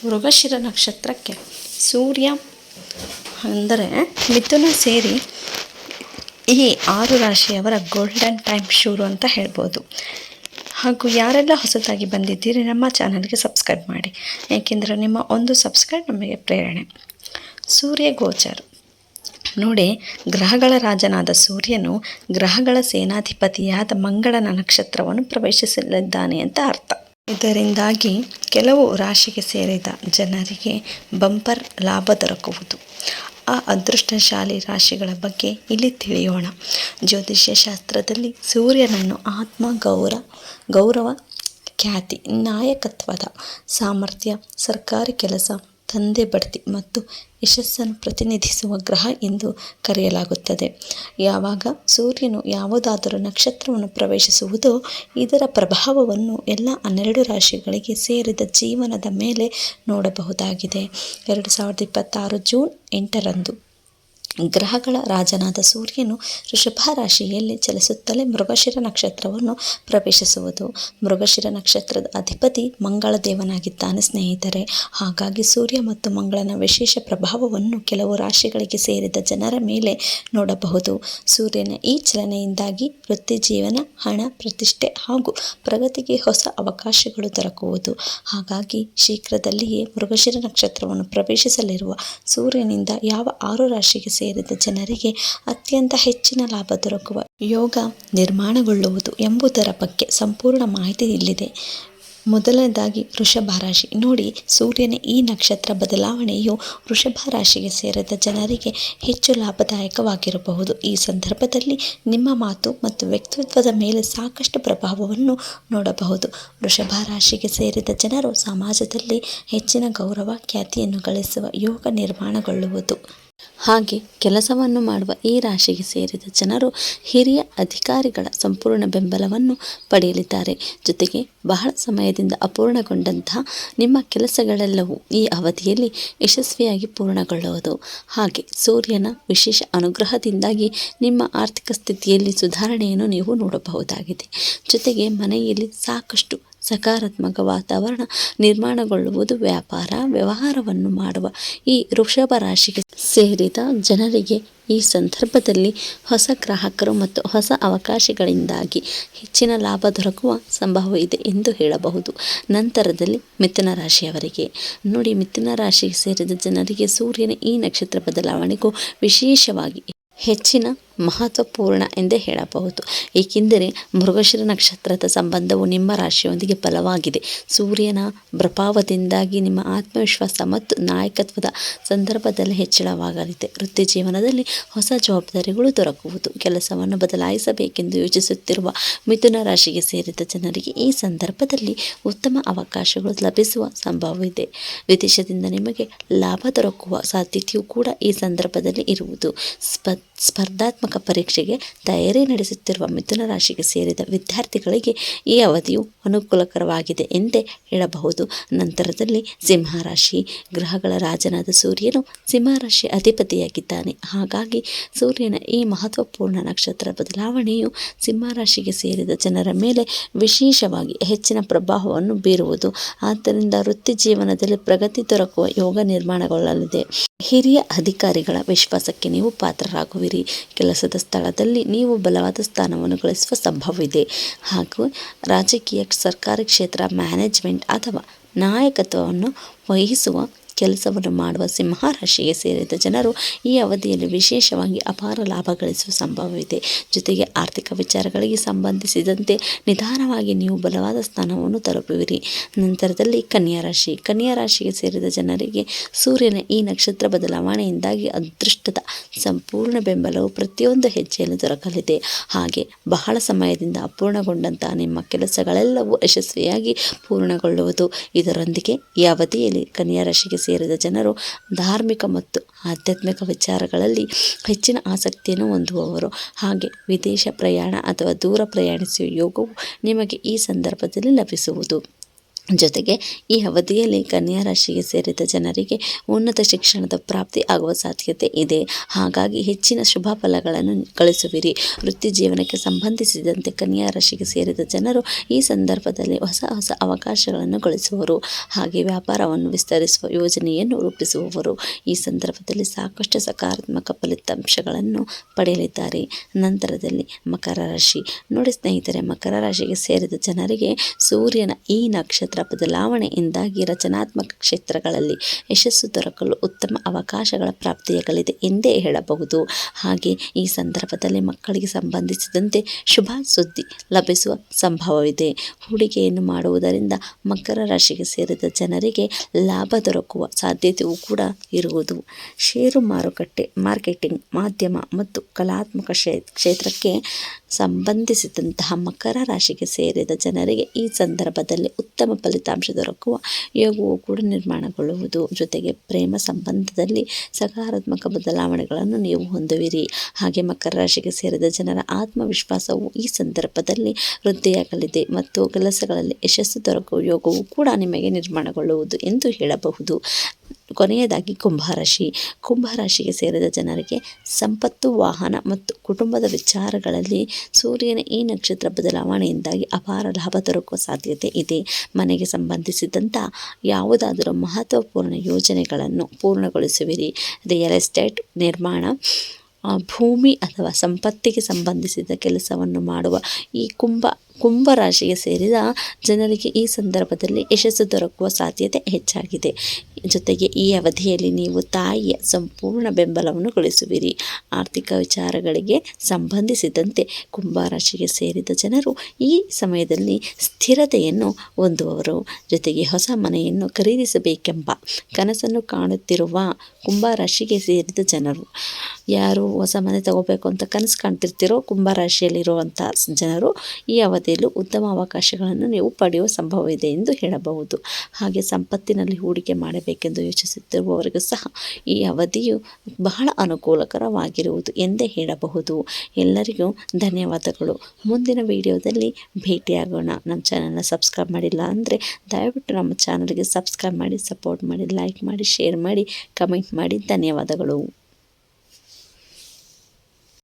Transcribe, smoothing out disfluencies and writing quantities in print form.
ಮೃಗಶಿರ ನಕ್ಷತ್ರಕ್ಕೆ ಸೂರ್ಯ ಅಂದರೆ ಮಿಥುನ ಸೇರಿ ಈ 6 ರಾಶಿಯವರ ಗೋಲ್ಡನ್ ಟೈಮ್ ಶುರು ಅಂತ ಹೇಳ್ಬೋದು. ಹಾಗೂ ಯಾರೆಲ್ಲ ಹೊಸದಾಗಿ ಬಂದಿದ್ದೀರಿ ನಮ್ಮ ಚಾನಲ್ಗೆ ಸಬ್ಸ್ಕ್ರೈಬ್ ಮಾಡಿ, ಏಕೆಂದರೆ ನಿಮ್ಮ ಒಂದು ಸಬ್ಸ್ಕ್ರೈಬ್ ನಮಗೆ ಪ್ರೇರಣೆ. ಸೂರ್ಯ ಗೋಚರ ನೋಡಿ, ಗ್ರಹಗಳ ರಾಜನಾದ ಸೂರ್ಯನು ಗ್ರಹಗಳ ಸೇನಾಧಿಪತಿಯಾದ ಮಂಗಳನ ನಕ್ಷತ್ರವನ್ನು ಪ್ರವೇಶಿಸಲಿದ್ದಾನೆ ಅಂತ ಅರ್ಥ. ಇದರಿಂದಾಗಿ ಕೆಲವು ರಾಶಿಗೆ ಸೇರಿದ ಜನರಿಗೆ ಬಂಪರ್ ಲಾಭ ದೊರಕುವುದು. ಆ ಅದೃಷ್ಟಶಾಲಿ ರಾಶಿಗಳ ಬಗ್ಗೆ ಇಲ್ಲಿ ತಿಳಿಯೋಣ. ಜ್ಯೋತಿಷ್ಯ ಶಾಸ್ತ್ರದಲ್ಲಿ ಸೂರ್ಯನನ್ನು ಆತ್ಮ, ಗೌರವ, ಖ್ಯಾತಿ, ನಾಯಕತ್ವದ ಸಾಮರ್ಥ್ಯ, ಸರ್ಕಾರಿ ಕೆಲಸ, ತಂದೆ ಬಡ್ತಿ ಮತ್ತು ಯಶಸ್ಸನ್ನು ಪ್ರತಿನಿಧಿಸುವ ಗ್ರಹ ಎಂದು ಕರೆಯಲಾಗುತ್ತದೆ. ಯಾವಾಗ ಸೂರ್ಯನು ಯಾವುದಾದರೂ ನಕ್ಷತ್ರವನ್ನು ಪ್ರವೇಶಿಸುವುದೋ ಇದರ ಪ್ರಭಾವವನ್ನು ಎಲ್ಲ 12 ರಾಶಿಗಳಿಗೆ ಸೇರಿದ ಜೀವನದ ಮೇಲೆ ನೋಡಬಹುದಾಗಿದೆ. 2026 ಜೂನ್ 8ರಂದು ಗ್ರಹಗಳ ರಾಜನಾದ ಸೂರ್ಯನು ವೃಷಭ ರಾಶಿಯಲ್ಲಿ ಚಲಿಸುತ್ತಲೇ ಮೃಗಶಿರ ನಕ್ಷತ್ರವನ್ನು ಪ್ರವೇಶಿಸುವುದು. ಮೃಗಶಿರ ನಕ್ಷತ್ರದ ಅಧಿಪತಿ ಮಂಗಳ ದೇವನಾಗಿದ್ದಾನೆ ಸ್ನೇಹಿತರೆ. ಹಾಗಾಗಿ ಸೂರ್ಯ ಮತ್ತು ಮಂಗಳನ ವಿಶೇಷ ಪ್ರಭಾವವನ್ನು ಕೆಲವು ರಾಶಿಗಳಿಗೆ ಸೇರಿದ ಜನರ ಮೇಲೆ ನೋಡಬಹುದು. ಸೂರ್ಯನ ಈ ಚಲನೆಯಿಂದಾಗಿ ವೃತ್ತಿ ಜೀವನ, ಹಣ, ಪ್ರತಿಷ್ಠೆ ಹಾಗೂ ಪ್ರಗತಿಗೆ ಹೊಸ ಅವಕಾಶಗಳು ದೊರಕುವುದು. ಹಾಗಾಗಿ ಶೀಘ್ರದಲ್ಲಿಯೇ ಮೃಗಶಿರ ನಕ್ಷತ್ರವನ್ನು ಪ್ರವೇಶಿಸಲಿರುವ ಸೂರ್ಯನಿಂದ ಯಾವ 6 ರಾಶಿಗೆ ಸೇರಿದ ಜನರಿಗೆ ಅತ್ಯಂತ ಹೆಚ್ಚಿನ ಲಾಭ ದೊರಕುವ ಯೋಗ ನಿರ್ಮಾಣಗೊಳ್ಳುವುದು ಎಂಬುದರ ಬಗ್ಗೆ ಸಂಪೂರ್ಣ ಮಾಹಿತಿ ಇಲ್ಲಿದೆ. ಮೊದಲನೇದಾಗಿ ವೃಷಭ ರಾಶಿ ನೋಡಿ, ಸೂರ್ಯನ ಈ ನಕ್ಷತ್ರ ಬದಲಾವಣೆಯು ವೃಷಭ ರಾಶಿಗೆ ಸೇರಿದ ಜನರಿಗೆ ಹೆಚ್ಚು ಲಾಭದಾಯಕವಾಗಿರಬಹುದು. ಈ ಸಂದರ್ಭದಲ್ಲಿ ನಿಮ್ಮ ಮಾತು ಮತ್ತು ವ್ಯಕ್ತಿತ್ವದ ಮೇಲೆ ಸಾಕಷ್ಟು ಪ್ರಭಾವವನ್ನು ನೋಡಬಹುದು. ವೃಷಭ ರಾಶಿಗೆ ಸೇರಿದ ಜನರು ಸಮಾಜದಲ್ಲಿ ಹೆಚ್ಚಿನ ಗೌರವ, ಖ್ಯಾತಿಯನ್ನು ಗಳಿಸುವ ಯೋಗ ನಿರ್ಮಾಣಗೊಳ್ಳುವುದು. ಹಾಗೆ ಕೆಲಸವನ್ನು ಮಾಡುವ ಈ ರಾಶಿಗೆ ಸೇರಿದ ಜನರು ಹಿರಿಯ ಅಧಿಕಾರಿಗಳ ಸಂಪೂರ್ಣ ಬೆಂಬಲವನ್ನು ಪಡೆಯಲಿದ್ದಾರೆ. ಜೊತೆಗೆ ಬಹಳ ಸಮಯದಿಂದ ಅಪೂರ್ಣಗೊಂಡಂತಹ ನಿಮ್ಮ ಕೆಲಸಗಳೆಲ್ಲವೂ ಈ ಅವಧಿಯಲ್ಲಿ ಯಶಸ್ವಿಯಾಗಿ ಪೂರ್ಣಗೊಳ್ಳುವುದು. ಹಾಗೆ ಸೂರ್ಯನ ವಿಶೇಷ ಅನುಗ್ರಹದಿಂದಾಗಿ ನಿಮ್ಮ ಆರ್ಥಿಕ ಸ್ಥಿತಿಯಲ್ಲಿ ಸುಧಾರಣೆಯನ್ನು ನೀವು ನೋಡಬಹುದಾಗಿದೆ. ಜೊತೆಗೆ ಮನೆಯಲ್ಲಿ ಸಾಕಷ್ಟು ಸಕಾರಾತ್ಮಕ ವಾತಾವರಣ ನಿರ್ಮಾಣಗೊಳ್ಳುವುದು. ವ್ಯವಹಾರವನ್ನು ಮಾಡುವ ಈ ವೃಷಭ ರಾಶಿಗೆ ಸೇರಿದ ಜನರಿಗೆ ಈ ಸಂದರ್ಭದಲ್ಲಿ ಹೊಸ ಗ್ರಾಹಕರು ಮತ್ತು ಹೊಸ ಅವಕಾಶಗಳಿಂದಾಗಿ ಹೆಚ್ಚಿನ ಲಾಭ ದೊರಕುವ ಸಂಭವ ಇದೆ ಎಂದು ಹೇಳಬಹುದು. ನಂತರದಲ್ಲಿ ಮಿಥುನ ರಾಶಿಯವರಿಗೆ ನೋಡಿ, ಮಿಥುನ ರಾಶಿಗೆ ಸೇರಿದ ಜನರಿಗೆ ಸೂರ್ಯನ ಈ ನಕ್ಷತ್ರ ಬದಲಾವಣೆಗೂ ವಿಶೇಷವಾಗಿ ಹೆಚ್ಚಿನ ಮಹತ್ವಪೂರ್ಣ ಎಂದೇ ಹೇಳಬಹುದು. ಏಕೆಂದರೆ ಮೃಗಶಿರ ನಕ್ಷತ್ರದ ಸಂಬಂಧವು ನಿಮ್ಮ ರಾಶಿಯೊಂದಿಗೆ ಬಲವಾಗಿದೆ. ಸೂರ್ಯನ ಪ್ರಭಾವದಿಂದಾಗಿ ನಿಮ್ಮ ಆತ್ಮವಿಶ್ವಾಸ ಮತ್ತು ನಾಯಕತ್ವದ ಸಂದರ್ಭದಲ್ಲಿ ಹೆಚ್ಚಳವಾಗಲಿದೆ. ವೃತ್ತಿ ಜೀವನದಲ್ಲಿ ಹೊಸ ಜವಾಬ್ದಾರಿಗಳು ದೊರಕುವುದು. ಕೆಲಸವನ್ನು ಬದಲಾಯಿಸಬೇಕೆಂದು ಯೋಚಿಸುತ್ತಿರುವ ಮಿಥುನ ರಾಶಿಗೆ ಸೇರಿದ ಜನರಿಗೆ ಈ ಸಂದರ್ಭದಲ್ಲಿ ಉತ್ತಮ ಅವಕಾಶಗಳು ಲಭಿಸುವ ಸಂಭವವಿದೆ. ವಿದೇಶದಿಂದ ನಿಮಗೆ ಲಾಭ ದೊರಕುವ ಸಾಧ್ಯತೆಯೂ ಕೂಡ ಈ ಸಂದರ್ಭದಲ್ಲಿ ಇರುವುದು. ಸ್ಪರ್ಧಾತ್ಮಕ ಪರೀಕ್ಷೆಗೆ ತಯಾರಿ ನಡೆಸುತ್ತಿರುವ ಮಿಥುನ ರಾಶಿಗೆ ಸೇರಿದ ವಿದ್ಯಾರ್ಥಿಗಳಿಗೆ ಈ ಅವಧಿಯು ಅನುಕೂಲಕರವಾಗಿದೆ ಎಂದೇ ಹೇಳಬಹುದು. ನಂತರದಲ್ಲಿ ಸಿಂಹರಾಶಿ, ಗ್ರಹಗಳ ರಾಜನಾದ ಸೂರ್ಯನು ಸಿಂಹರಾಶಿ ಅಧಿಪತಿಯಾಗಿದ್ದಾನೆ. ಹಾಗಾಗಿ ಸೂರ್ಯನ ಈ ಮಹತ್ವಪೂರ್ಣ ನಕ್ಷತ್ರ ಬದಲಾವಣೆಯು ಸಿಂಹರಾಶಿಗೆ ಸೇರಿದ ಜನರ ಮೇಲೆ ವಿಶೇಷವಾಗಿ ಹೆಚ್ಚಿನ ಪ್ರಭಾವವನ್ನು ಬೀರುವುದು. ಆದ್ದರಿಂದ ವೃತ್ತಿ ಜೀವನದಲ್ಲಿ ಪ್ರಗತಿ ದೊರಕುವ ಯೋಗ ನಿರ್ಮಾಣಗೊಳ್ಳಲಿದೆ. ಹಿರಿಯ ಅಧಿಕಾರಿಗಳ ವಿಶ್ವಾಸಕ್ಕೆ ನೀವು ಪಾತ್ರರಾಗುವಿರಿ. ಕೆಲಸದ ಸ್ಥಳದಲ್ಲಿ ನೀವು ಬಲವಾದ ಸ್ಥಾನವನ್ನು ಗಳಿಸುವ ಸಂಭವವಿದೆ. ಹಾಗೂ ರಾಜಕೀಯ, ಸರ್ಕಾರಿ ಕ್ಷೇತ್ರ, ಮ್ಯಾನೇಜ್ಮೆಂಟ್ ಅಥವಾ ನಾಯಕತ್ವವನ್ನು ವಹಿಸುವ ಕೆಲಸವನ್ನು ಮಾಡುವ ಸಿಂಹ ರಾಶಿಗೆ ಸೇರಿದ ಜನರು ಈ ಅವಧಿಯಲ್ಲಿ ವಿಶೇಷವಾಗಿ ಅಪಾರ ಲಾಭ ಗಳಿಸುವ ಸಂಭವವಿದೆ. ಜೊತೆಗೆ ಆರ್ಥಿಕ ವಿಚಾರಗಳಿಗೆ ಸಂಬಂಧಿಸಿದಂತೆ ನಿಧಾನವಾಗಿ ನೀವು ಬಲವಾದ ಸ್ಥಾನವನ್ನು ತಲುಪುವಿರಿ. ನಂತರದಲ್ಲಿ ಕನ್ಯಾ ರಾಶಿ, ಕನ್ಯಾ ರಾಶಿಗೆ ಸೇರಿದ ಜನರಿಗೆ ಸೂರ್ಯನ ಈ ನಕ್ಷತ್ರ ಬದಲಾವಣೆಯಿಂದಾಗಿ ಅದೃಷ್ಟದ ಸಂಪೂರ್ಣ ಬೆಂಬಲವು ಪ್ರತಿಯೊಂದು ಹೆಜ್ಜೆಯಲ್ಲಿ ದೊರಕಲಿದೆ. ಹಾಗೆ ಬಹಳ ಸಮಯದಿಂದ ಅಪೂರ್ಣಗೊಂಡಂತಹ ನಿಮ್ಮ ಕೆಲಸಗಳೆಲ್ಲವೂ ಯಶಸ್ವಿಯಾಗಿ ಪೂರ್ಣಗೊಳ್ಳುವುದು. ಇದರೊಂದಿಗೆ ಈ ಅವಧಿಯಲ್ಲಿ ಕನ್ಯಾ ರಾಶಿಗೆ ಸೇರಿದ ಜನರು ಧಾರ್ಮಿಕ ಮತ್ತು ಆಧ್ಯಾತ್ಮಿಕ ವಿಚಾರಗಳಲ್ಲಿ ಹೆಚ್ಚಿನ ಆಸಕ್ತಿಯನ್ನು ಹೊಂದುವವರು. ಹಾಗೆ ವಿದೇಶ ಪ್ರಯಾಣ ಅಥವಾ ದೂರ ಪ್ರಯಾಣಿಸುವ ಯೋಗವು ನಿಮಗೆ ಈ ಸಂದರ್ಭದಲ್ಲಿ ಲಭಿಸುವುದು. ಜೊತೆಗೆ ಈ ಅವಧಿಯಲ್ಲಿ ಕನ್ಯಾ ರಾಶಿಗೆ ಸೇರಿದ ಜನರಿಗೆ ಉನ್ನತ ಶಿಕ್ಷಣದ ಪ್ರಾಪ್ತಿ ಆಗುವ ಸಾಧ್ಯತೆ ಇದೆ. ಹಾಗಾಗಿ ಹೆಚ್ಚಿನ ಶುಭ ಫಲಗಳನ್ನು ಗಳಿಸುವಿರಿ. ವೃತ್ತಿ ಜೀವನಕ್ಕೆ ಸಂಬಂಧಿಸಿದಂತೆ ಕನ್ಯಾ ರಾಶಿಗೆ ಸೇರಿದ ಜನರು ಈ ಸಂದರ್ಭದಲ್ಲಿ ಹೊಸ ಹೊಸ ಅವಕಾಶಗಳನ್ನು ಗಳಿಸುವರು. ಹಾಗೆ ವ್ಯಾಪಾರವನ್ನು ವಿಸ್ತರಿಸುವ ಯೋಜನೆಯನ್ನು ರೂಪಿಸುವವರು. ಈ ಸಂದರ್ಭದಲ್ಲಿ ಸಾಕಷ್ಟು ಸಕಾರಾತ್ಮಕ ಫಲಿತಾಂಶಗಳನ್ನು ಪಡೆಯಲಿದ್ದಾರೆ. ನಂತರದಲ್ಲಿ ಮಕರ ರಾಶಿ. ನೋಡಿ ಸ್ನೇಹಿತರೆ, ಮಕರ ರಾಶಿಗೆ ಸೇರಿದ ಜನರಿಗೆ ಸೂರ್ಯನ ಈ ನಕ್ಷತ್ರ ಬದಲಾವಣೆಯಿಂದಾಗಿ ರಚನಾತ್ಮಕ ಕ್ಷೇತ್ರಗಳಲ್ಲಿ ಯಶಸ್ಸು ದೊರಕಲು ಉತ್ತಮ ಅವಕಾಶಗಳ ಪ್ರಾಪ್ತಿಯಾಗಲಿದೆ ಎಂದೇ ಹೇಳಬಹುದು. ಹಾಗೆ ಈ ಸಂದರ್ಭದಲ್ಲಿ ಮಕ್ಕಳಿಗೆ ಸಂಬಂಧಿಸಿದಂತೆ ಶುಭ ಸುದ್ದಿ ಲಭಿಸುವ ಸಂಭವವಿದೆ. ಹೂಡಿಕೆಯನ್ನು ಮಾಡುವುದರಿಂದ ಮಕರ ರಾಶಿಗೆ ಸೇರಿದ ಜನರಿಗೆ ಲಾಭ ದೊರಕುವ ಸಾಧ್ಯತೆಯೂ ಕೂಡ ಇರುವುದು. ಷೇರು ಮಾರುಕಟ್ಟೆ, ಮಾರ್ಕೆಟಿಂಗ್, ಮಾಧ್ಯಮ ಮತ್ತು ಕಲಾತ್ಮಕ ಕ್ಷೇತ್ರಕ್ಕೆ ಸಂಬಂಧಿಸಿದಂತಹ ಮಕರ ರಾಶಿಗೆ ಸೇರಿದ ಜನರಿಗೆ ಈ ಸಂದರ್ಭದಲ್ಲಿ ಉತ್ತಮ ಫಲಿತಾಂಶ ದೊರಕುವ ಯೋಗವು ಕೂಡ ನಿರ್ಮಾಣಗೊಳ್ಳುವುದು. ಜೊತೆಗೆ ಪ್ರೇಮ ಸಂಬಂಧದಲ್ಲಿ ಸಕಾರಾತ್ಮಕ ಬದಲಾವಣೆಗಳನ್ನು ನೀವು ಹೊಂದುವಿರಿ. ಹಾಗೆ ಮಕರ ರಾಶಿಗೆ ಸೇರಿದ ಜನರ ಆತ್ಮವಿಶ್ವಾಸವು ಈ ಸಂದರ್ಭದಲ್ಲಿ ವೃದ್ಧಿಯಾಗಲಿದೆ ಮತ್ತು ಕೆಲಸಗಳಲ್ಲಿ ಯಶಸ್ಸು ದೊರಕುವ ಯೋಗವು ಕೂಡ ನಿಮಗೆ ನಿರ್ಮಾಣಗೊಳ್ಳುವುದು ಎಂದು ಹೇಳಬಹುದು. ಕೊನೆಯದಾಗಿ ಕುಂಭರಾಶಿ. ಕುಂಭರಾಶಿಗೆ ಸೇರಿದ ಜನರಿಗೆ ಸಂಪತ್ತು, ವಾಹನ ಮತ್ತು ಕುಟುಂಬದ ವಿಚಾರಗಳಲ್ಲಿ ಸೂರ್ಯನ ಈ ನಕ್ಷತ್ರ ಬದಲಾವಣೆಯಿಂದಾಗಿ ಅಪಾರ ಲಾಭ ದೊರಕುವ ಸಾಧ್ಯತೆ ಇದೆ. ಮನೆಗೆ ಸಂಬಂಧಿಸಿದಂಥ ಯಾವುದಾದರೂ ಮಹತ್ವಪೂರ್ಣ ಯೋಜನೆಗಳನ್ನು ಪೂರ್ಣಗೊಳಿಸುವಿರಿ. ರಿಯಲ್ ಎಸ್ಟೇಟ್, ನಿರ್ಮಾಣ, ಭೂಮಿ ಅಥವಾ ಸಂಪತ್ತಿಗೆ ಸಂಬಂಧಿಸಿದ ಕೆಲಸವನ್ನು ಮಾಡುವ ಈ ಕುಂಭರಾಶಿಗೆ ಸೇರಿದ ಜನರಿಗೆ ಈ ಸಂದರ್ಭದಲ್ಲಿ ಯಶಸ್ಸು ದೊರಕುವ ಸಾಧ್ಯತೆ ಹೆಚ್ಚಾಗಿದೆ. ಜೊತೆಗೆ ಈ ಅವಧಿಯಲ್ಲಿ ನೀವು ತಾಯಿಯ ಸಂಪೂರ್ಣ ಬೆಂಬಲವನ್ನು ಗಳಿಸುವಿರಿ. ಆರ್ಥಿಕ ವಿಚಾರಗಳಿಗೆ ಸಂಬಂಧಿಸಿದಂತೆ ಕುಂಭರಾಶಿಗೆ ಸೇರಿದ ಜನರು ಈ ಸಮಯದಲ್ಲಿ ಸ್ಥಿರತೆಯನ್ನು ಹೊಂದುವವರು. ಜೊತೆಗೆ ಹೊಸ ಮನೆಯನ್ನು ಖರೀದಿಸಬೇಕೆಂಬ ಕನಸನ್ನು ಕಾಣುತ್ತಿರುವ ಕುಂಭರಾಶಿಗೆ ಸೇರಿದ ಜನರು, ಯಾರು ಹೊಸ ಮನೆ ತಗೋಬೇಕು ಅಂತ ಕನಸು ಕಾಣ್ತಿರ್ತಿರೋ ಕುಂಭರಾಶಿಯಲ್ಲಿರುವಂಥ ಜನರು ಈ ಅವಧಿಯಲ್ಲೂ ಉತ್ತಮ ಅವಕಾಶಗಳನ್ನು ನೀವು ಪಡೆಯುವ ಸಂಭವವಿದೆ ಎಂದು ಹೇಳಬಹುದು. ಹಾಗೆ ಸಂಪತ್ತಿನಲ್ಲಿ ಹೂಡಿಕೆ ಮಾಡಬೇಕೆಂದು ಯೋಚಿಸುತ್ತಿರುವವರಿಗೂ ಸಹ ಈ ಅವಧಿಯು ಬಹಳ ಅನುಕೂಲಕರವಾಗಿರುವುದು ಎಂದೇ ಹೇಳಬಹುದು. ಎಲ್ಲರಿಗೂ ಧನ್ಯವಾದಗಳು. ಮುಂದಿನ ವಿಡಿಯೋದಲ್ಲಿ ಭೇಟಿಯಾಗೋಣ. ನಮ್ಮ ಚಾನಲ್ನ ಸಬ್ಸ್ಕ್ರೈಬ್ ಮಾಡಿಲ್ಲ ಅಂದರೆ ದಯವಿಟ್ಟು ನಮ್ಮ ಚಾನಲ್ಗೆ ಸಬ್ಸ್ಕ್ರೈಬ್ ಮಾಡಿ, ಸಪೋರ್ಟ್ ಮಾಡಿ, ಲೈಕ್ ಮಾಡಿ, ಶೇರ್ ಮಾಡಿ, ಕಮೆಂಟ್ ಮಾಡಿ. ಧನ್ಯವಾದಗಳು.